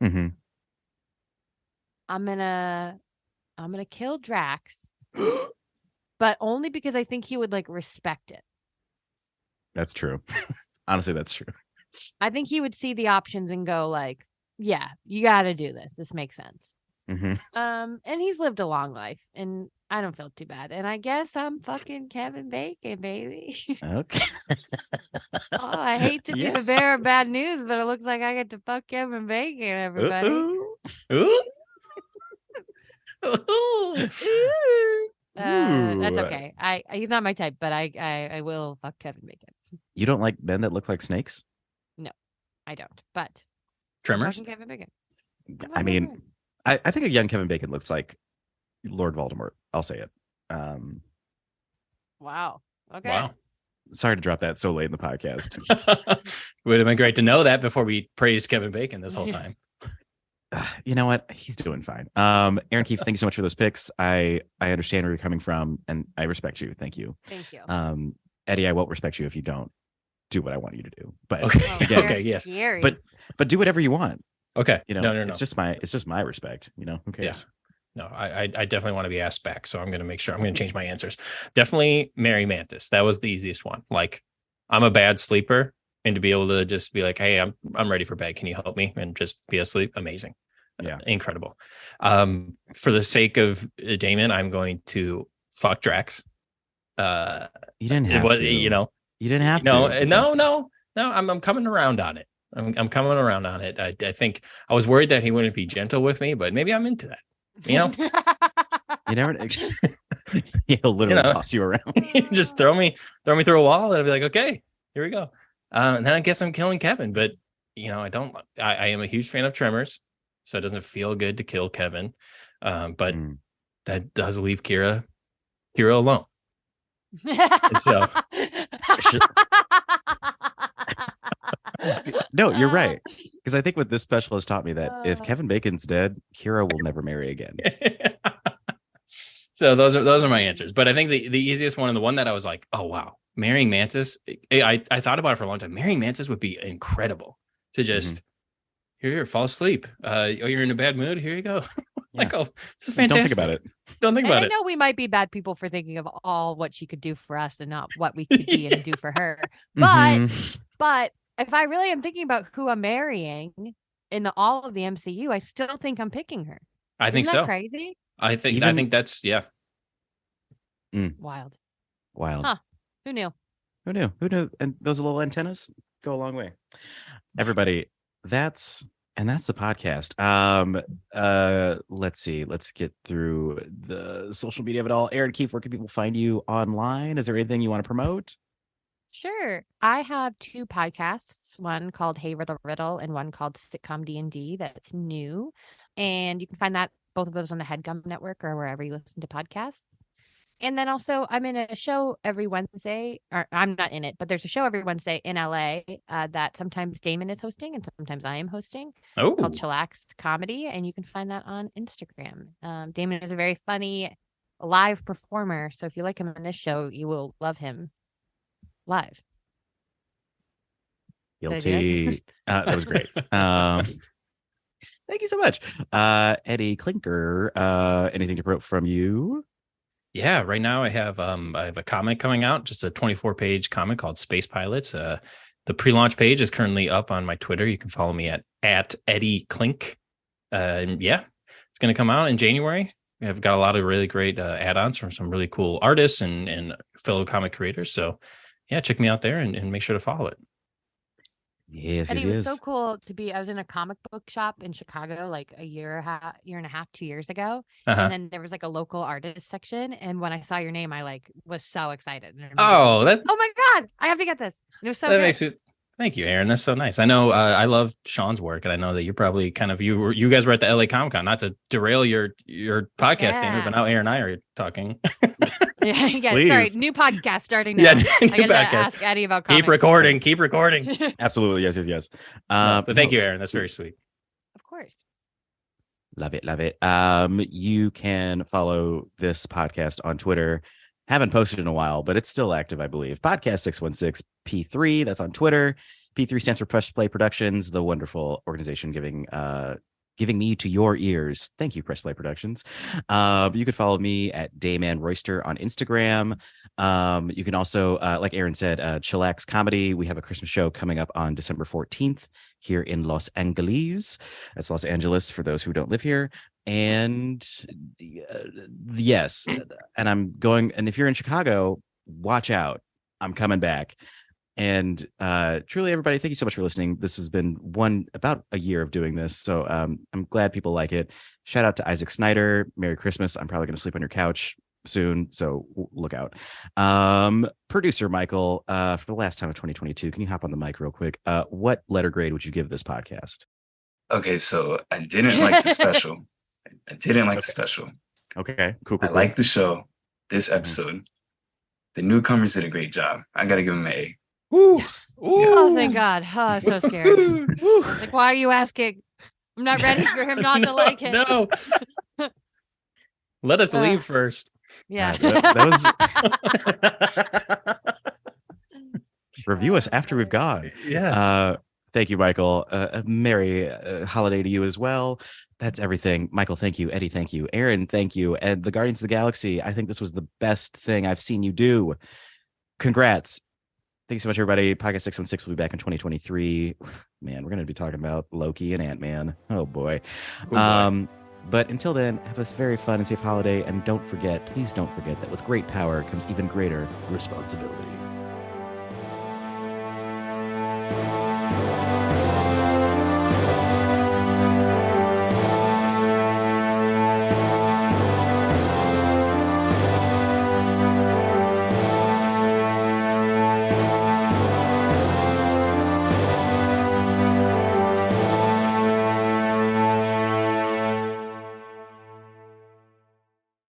Mm-hmm. I'm gonna kill Drax, but only because I think he would respect it. That's true. Honestly, that's true. I think he would see the options and go yeah, you got to do this. This makes sense. Mm-hmm. And he's lived a long life, and I don't feel too bad. And I guess I'm fucking Kevin Bacon, baby. Okay. I hate to be the bearer of bad news, but it looks like I get to fuck Kevin Bacon, everybody. Ooh. Ooh. That's Ooh. okay. He's not my type, but I will fuck Kevin Bacon. You don't like men that look like snakes? No, I don't. But Tremors. fucking Kevin Bacon. I mean, I think a young Kevin Bacon looks like Lord Voldemort. I'll say it. Wow. Okay. Wow. Sorry to drop that so late in the podcast. Would have been great to know that before we praised Kevin Bacon this whole time. You know what? He's doing fine. Erin Keif, thank you so much for those picks. I understand where you're coming from, and I respect you. Thank you. Thank you. Eddie, I won't respect you if you don't do what I want you to do. But Okay. Oh, again, Okay, yes. Scary. but do whatever you want. Okay. You know, no. it's just my respect. You know, who cares? No, I definitely want to be asked back. So I'm going to make sure I'm going to change my answers. Definitely marry Mantis. That was the easiest one. Like, I'm a bad sleeper, and to be able to just be like, hey, I'm ready for bed. Can you help me? And just be asleep. Amazing. Yeah. Incredible. For the sake of Damon, I'm going to fuck Drax. You didn't have to. You know, you didn't have no, to. no. I'm coming around on it. I'm coming around on it. I think I was worried that he wouldn't be gentle with me, but maybe I'm into that. You know, You never. He'll literally toss you around. just throw me through a wall, and I'll be like, okay, here we go. And then I guess I'm killing Kevin, but you know, I am a huge fan of Tremors, so it doesn't feel good to kill Kevin. But that does leave Kyra alone. So No, you're right. Because I think what this special has taught me that if Kevin Bacon's dead, Kyra will never marry again. So those are my answers. But I think the easiest one, and the one that I was like, oh wow, marrying Mantis. I thought about it for a long time. Marrying Mantis would be incredible to just here, fall asleep. You're in a bad mood. Here you go. Like, oh, this is fantastic. Don't think about it. Don't think about I it. know we might be bad people for thinking of all what she could do for us and not what we could be and do for her. But if I really am thinking about who I'm marrying in all of the MCU, I still think I'm picking her. I think Isn't that so. crazy? I think that's Wild. Wild. Who knew? Who knew? And those little antennas go a long way. Everybody, that's the podcast. Let's see. Let's get through the social media of it all. Erin Keif, where can people find you online? Is there anything you want to promote? Sure. I have 2 podcasts, one called Hey Riddle Riddle and one called Sitcom D&D that's new. And you can find both of those on the HeadGum Network or wherever you listen to podcasts. And then also I'm in a show every Wednesday, or I'm not in it, but there's a show every Wednesday in LA that sometimes Damon is hosting and sometimes I am hosting called Chillax Comedy. And you can find that on Instagram. Damon is a very funny live performer. So if you like him in this show, you will love him live. Guilty. That was great. Thank you so much. Eddie Klinker, anything to promote from you? Yeah, right now I have a comic coming out, just a 24-page comic called Space Pilots. The pre-launch page is currently up on my Twitter. You can follow me at Eddie Klink. And yeah, it's going to come out in January. I've got a lot of really great add-ons from some really cool artists and fellow comic creators. So yeah, check me out there and make sure to follow it. Yes, and it was so cool to be. I was in a comic book shop in Chicago like a year and a half, 2 years ago, and then there was like a local artist section. And when I saw your name, I was so excited. Oh my God, I have to get this. And it was so good. Thank you, Erin. That's so nice. I know I love Sean's work, and I know that you're probably kind of you guys were at the LA Comic Con. Not to derail your podcast, Damon, but now Erin and I are talking. Yeah. Please. Sorry, new podcast starting now. Yeah, I got to ask Eddie about comics. Keep recording. Absolutely, yes. But thank you, Erin. That's very sweet. Of course. Love it. You can follow this podcast on Twitter. Haven't posted in a while, but it's still active, I believe. Podcast 616 P3. That's on Twitter. P3 stands for Press Play Productions, the wonderful organization giving me to your ears. Thank you, Press Play Productions. You can follow me at Damon Royster on Instagram. You can also, like Erin said, Chillax Comedy. We have a Christmas show coming up on December 14th here in Los Angeles. That's Los Angeles for those who don't live here. And yes, and I'm going. And if you're in Chicago, watch out. I'm coming back. And truly, everybody, thank you so much for listening. This has been about a year of doing this. So I'm glad people like it. Shout out to Isaac Snyder. Merry Christmas. I'm probably going to sleep on your couch soon, so look out. Producer Michael, for the last time of 2022, can you hop on the mic real quick? What letter grade would you give this podcast? Okay, so I didn't like the special. The special. Okay, cool. I like the show. This episode, the newcomers did a great job. I gotta give them an A. Woo. Yes. Oh, thank God. Oh, I'm so scared. Like, why are you asking? I'm not ready for him not to like it. No. Let us leave first. Yeah. That was review us after we've gone. Yes. Thank you, Michael. A merry holiday to you as well. That's everything. Michael, thank you. Eddie, thank you. Erin, thank you. And the Guardians of the Galaxy, I think this was the best thing I've seen you do. Congrats. Thank you so much, everybody. Podcast 616 will be back in 2023. Man, we're going to be talking about Loki and Ant-Man. Oh, boy. But until then, have a very fun and safe holiday. And please don't forget that with great power comes even greater responsibility.